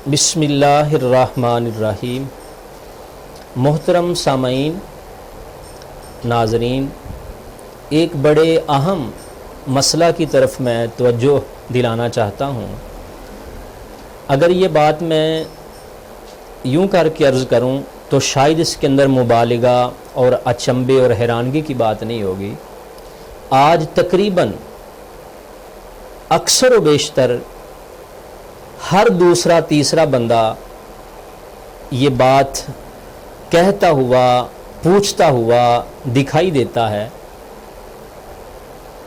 बिस्मिल्लाहिर्रहमानिर्रहीम। मोहतरम सामईन, नाज़रीन, एक बड़े अहम मसला की तरफ मैं तवज्जो दिलाना चाहता हूँ। अगर ये बात मैं यूँ करके अर्ज़ करूँ तो शायद इसके अंदर मुबालिगा और अचंभे और हैरानगी की बात नहीं होगी। आज तकरीबन अक्सर व बेशतर हर दूसरा तीसरा बंदा ये बात कहता हुआ, पूछता हुआ दिखाई देता है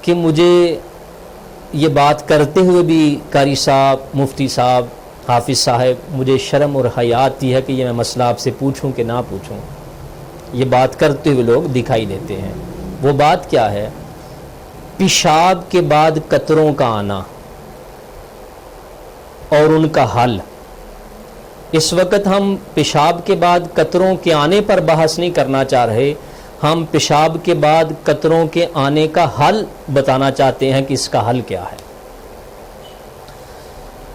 कि मुझे ये बात करते हुए भी कारी साहब, मुफ्ती साहब, हाफिज़ साहब, मुझे शर्म और हया आती है कि ये मैं मसला आपसे पूछूं कि ना पूछूं। ये बात करते हुए लोग दिखाई देते हैं। वो बात क्या है? पेशाब के बाद कतरों का आना और उनका हल। इस वक्त हम पेशाब के बाद कतरों के आने पर बहस नहीं करना चाह रहे, हम पेशाब के बाद कतरों के आने का हल बताना चाहते हैं कि इसका हल क्या है।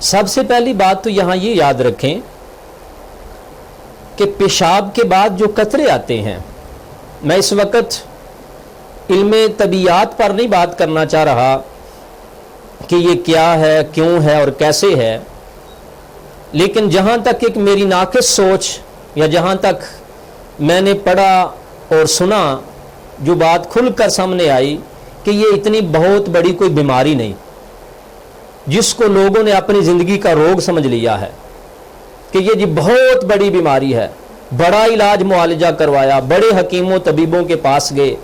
सबसे पहली बात तो यहाँ ये याद रखें कि पेशाब के बाद जो कतरे आते हैं, मैं इस वक्त इल्मे तबीयात पर नहीं बात करना चाह रहा कि ये क्या है, क्यों है और कैसे है, लेकिन जहाँ तक एक मेरी नाक़िस सोच या जहाँ तक मैंने पढ़ा और सुना, जो बात खुलकर सामने आई कि ये इतनी बहुत बड़ी कोई बीमारी नहीं जिसको लोगों ने अपनी ज़िंदगी का रोग समझ लिया है कि ये जी बहुत बड़ी बीमारी है। बड़ा इलाज मुआलजा करवाया, बड़े हकीमों तबीबों के पास गए,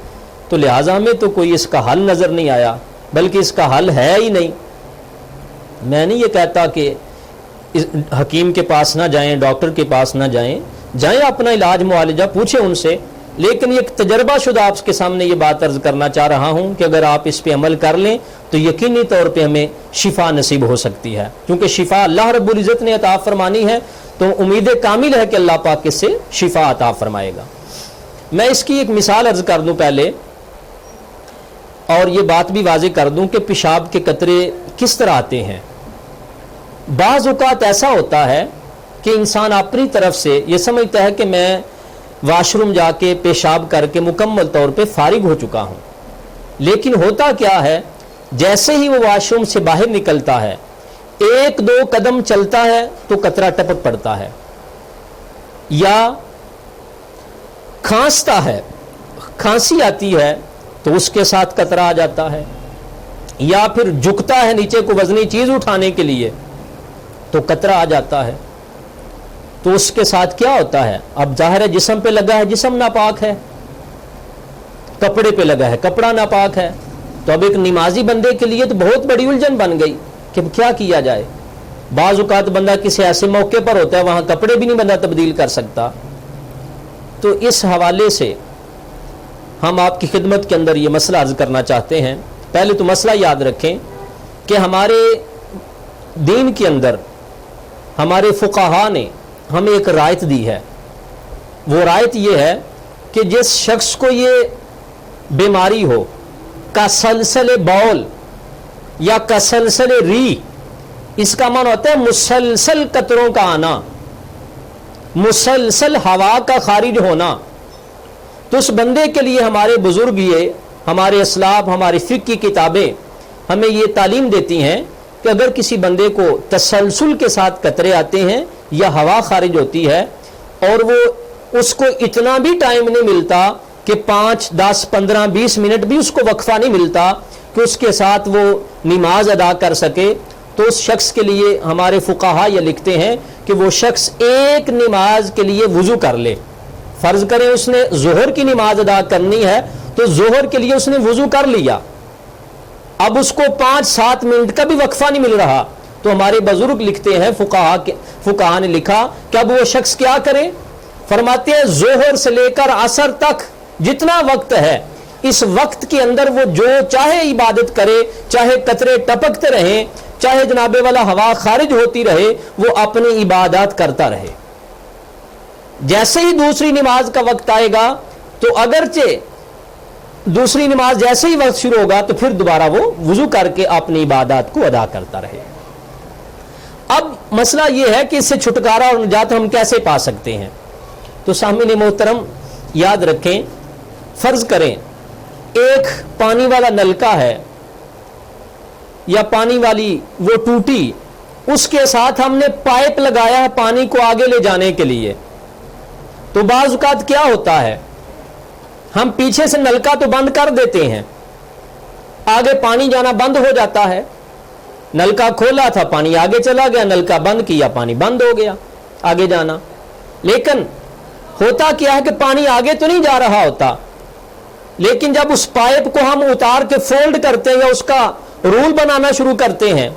तो लिहाजा में तो कोई इसका हल नज़र नहीं आया, बल्कि इसका हल है ही नहीं। मैं नहीं ये कहता कि हकीम के पास ना जाएं, डॉक्टर के पास ना जाएं, जाएं अपना इलाज मुआलजा पूछें उनसे, लेकिन एक तजर्बाशुदा आपके सामने ये बात अर्ज करना चाह रहा हूँ कि अगर आप इस पे अमल कर लें तो यकीनी तौर पे हमें शिफा नसीब हो सकती है, क्योंकि शिफा अल्लाह रब्बुल इज़्ज़त ने अता फरमानी है, तो उम्मीद कामिल है कि अल्लाह पाक इससे शिफा अता फरमाएगा। मैं इसकी एक मिसाल अर्ज कर दूँ पहले, और ये बात भी वाज़ेह कर दूं कि पेशाब के कतरे किस तरह आते हैं। बाज़ औक़ात ऐसा होता है कि इंसान अपनी तरफ से ये समझता है कि मैं वाशरूम जाके पेशाब करके मुकम्मल तौर पे फारिग हो चुका हूँ, लेकिन होता क्या है, जैसे ही वो वाशरूम से बाहर निकलता है, एक दो कदम चलता है तो कतरा टपक पड़ता है, या खांसता है, खांसी आती है तो उसके साथ कतरा आ जाता है, या फिर झुकता है नीचे को वजनी चीज उठाने के लिए तो कतरा आ जाता है। तो उसके साथ क्या होता है? अब जाहिर है जिस्म पे लगा है, जिस्म नापाक है, कपड़े पे लगा है, कपड़ा नापाक है, तो अब एक नमाजी बंदे के लिए तो बहुत बड़ी उलझन बन गई कि क्या किया जाए। बाज़ औक़ात बंदा किसी ऐसे मौके पर होता है वहां कपड़े भी नहीं बंदा तब्दील कर सकता। तो इस हवाले से हम आपकी खिदमत के अंदर ये मसला अर्ज करना चाहते हैं। पहले तो मसला याद रखें कि हमारे दीन के अंदर हमारे फुक़हा ने हमें एक रायत दी है। वो रायत ये है कि जिस शख्स को ये बीमारी हो, कसलसल बौल या कसलसल री, इसका मान होता है मुसलसल कतरों का आना, मुसलसल हवा का खारिज होना, तो उस बंदे के लिए हमारे बुजुर्ग, ये हमारे असलाफ, हमारी फ़िक़्ह की किताबें हमें ये तालीम देती हैं कि अगर किसी बंदे को तसलसल के साथ कतरे आते हैं या हवा खारिज होती है और वो उसको इतना भी टाइम नहीं मिलता कि 5, 10, 15, 20 मिनट भी उसको वक्फा नहीं मिलता कि उसके साथ वो नमाज अदा कर सके, तो उस शख्स के लिए हमारे फुक़हा ये लिखते हैं कि वो शख्स एक नमाज के लिए वुज़ू कर ले। फर्ज करें उसने जोहर की नमाज अदा करनी है तो जोहर के लिए उसने वुज़ू कर लिया, अब उसको 5-7 मिनट का भी वक्फा नहीं मिल रहा, तो हमारे बुजुर्ग लिखते हैं, फुक़हा ने लिखा कि अब वो शख्स क्या करे। फरमाते हैं जोहर से लेकर असर तक जितना वक्त है, इस वक्त के अंदर वो जो चाहे इबादत करे, चाहे कतरे टपकते रहें, चाहे जनाबे वाला हवा खारिज होती रहे, वो अपनी इबादत करता रहे। जैसे ही दूसरी नमाज का वक्त आएगा तो अगरचे दूसरी नमाज जैसे ही वक्त शुरू होगा तो फिर दोबारा वो वुजू करके अपनी इबादत को अदा करता रहे। اب مسئلہ یہ ہے کہ اس سے چھٹکارا اور نجات ہم کیسے پا سکتے ہیں؟ تو سامعین محترم یاد رکھیں، فرض کریں ایک پانی والا نلکا ہے یا پانی والی وہ ٹوٹی، اس کے ساتھ ہم نے پائپ لگایا ہے پانی کو آگے لے جانے کے لیے، تو بعض اوقات کیا ہوتا ہے، ہم پیچھے سے نلکا تو بند کر دیتے ہیں، آگے پانی جانا بند ہو جاتا ہے، نلکا کھولا تھا پانی آگے چلا گیا، نلکا بند کیا پانی بند ہو گیا آگے جانا۔ لیکن ہوتا کیا ہے کہ پانی آگے تو نہیں جا رہا ہوتا، لیکن جب اس پائپ کو ہم اتار کے فولڈ کرتے ہیں یا اس کا رول بنانا شروع کرتے ہیں،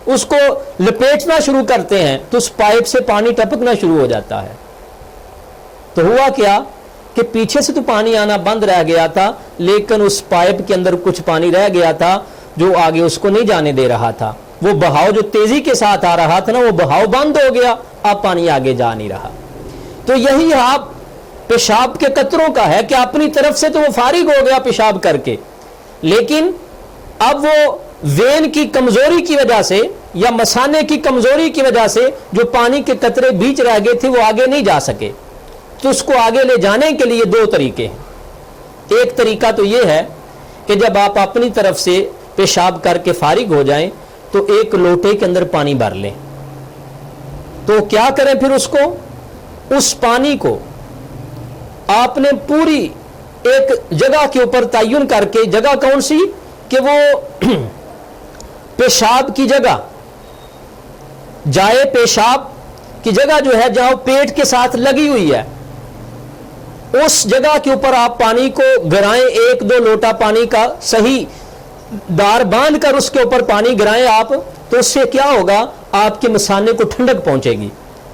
اس کو لپیٹنا شروع کرتے ہیں، تو اس پائپ سے پانی ٹپکنا شروع ہو جاتا ہے۔ تو ہوا کیا کہ پیچھے سے تو پانی آنا بند رہ گیا تھا، لیکن اس پائپ کے اندر کچھ پانی رہ گیا تھا جو آگے اس کو نہیں جانے دے رہا تھا، وہ بہاؤ جو تیزی کے ساتھ آ رہا تھا نا، وہ بہاؤ بند ہو گیا، اب پانی آگے جا نہیں رہا۔ تو یہی آپ پیشاب کے قطروں کا ہے کہ اپنی طرف سے تو وہ فارغ ہو گیا پیشاب کر کے، لیکن اب وہ وین کی کمزوری کی وجہ سے یا مثانے کی کمزوری کی وجہ سے جو پانی کے قطرے بیچ رہ گئے تھے وہ آگے نہیں جا سکے۔ تو اس کو آگے لے جانے کے لیے دو طریقے ہیں۔ ایک طریقہ تو یہ ہے کہ جب آپ اپنی طرف سے پیشاب کر کے فارغ ہو جائیں تو ایک لوٹے کے اندر پانی بھر لیں۔ تو کیا کریں پھر اس پانی کو آپ نے پوری ایک جگہ کے اوپر تعین کر کے، جگہ کون سی کہ وہ پیشاب کی جگہ، جائے پیشاب کی جگہ جو ہے جہاں پیٹ کے ساتھ لگی ہوئی ہے، اس جگہ کے اوپر آپ پانی کو گرائیں، ایک دو لوٹا پانی کا صحیح دار باندھ کر اس کے اوپر پانی گرائیں آپ، تو اس سے کیا ہوگا، آپ کے مثانے کو ٹھنڈک پہنچے گی۔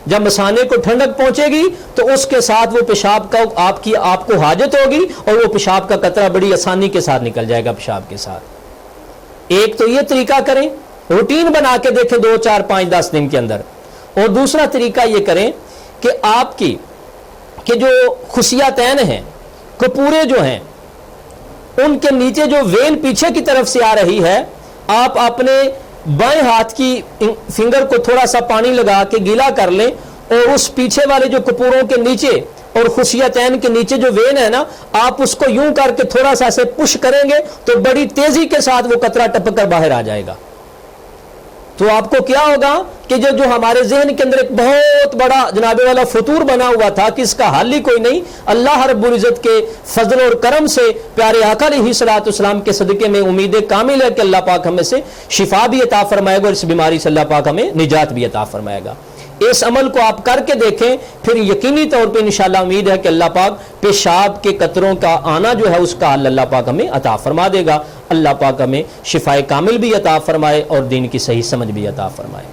جب مثانے کو ٹھنڈک پہنچے گی تو اس کے ساتھ وہ پیشاب کا آپ کو حاجت ہوگی اور وہ پیشاب کا قطرہ بڑی آسانی کے ساتھ نکل جائے گا پیشاب کے ساتھ۔ ایک تو یہ طریقہ کریں، روٹین بنا کے دیکھیں 2 4 5 10 دن کے اندر۔ اور دوسرا طریقہ یہ کریں کہ آپ کی کہ جو خصیتین ہیں، کپورے جو ہیں، ان کے نیچے جو وین پیچھے کی طرف سے آ رہی ہے، آپ اپنے بائیں ہاتھ کی فنگر کو تھوڑا سا پانی لگا کے گیلا کر لیں، اور اس پیچھے والے جو کپوروں کے نیچے اور خصیتین کے نیچے جو وین ہے نا، آپ اس کو یوں کر کے تھوڑا سا ایسے پش کریں گے تو بڑی تیزی کے ساتھ وہ قطرہ ٹپک کر باہر آ جائے گا۔ تو آپ کو کیا ہوگا کہ جو ہمارے ذہن کے اندر ایک بہت بڑا جناب والا فطور بنا ہوا تھا کہ اس کا حل ہی کوئی نہیں، اللہ رب العزت کے فضل اور کرم سے، پیارے آقا علیہ الصلوۃ والسلام کے صدقے میں امید کامل ہے کہ اللہ پاک ہمیں سے شفا بھی عطا فرمائے گا اور اس بیماری سے اللہ پاک ہمیں نجات بھی عطا فرمائے گا۔ اس عمل کو آپ کر کے دیکھیں، پھر یقینی طور پہ انشاءاللہ امید ہے کہ اللہ پاک پیشاب کے قطروں کا آنا جو ہے اس کا حل اللہ پاک ہمیں عطا فرما دے گا۔ اللہ پاک ہمیں شفائے کامل بھی عطا فرمائے اور دین کی صحیح سمجھ بھی عطا فرمائے۔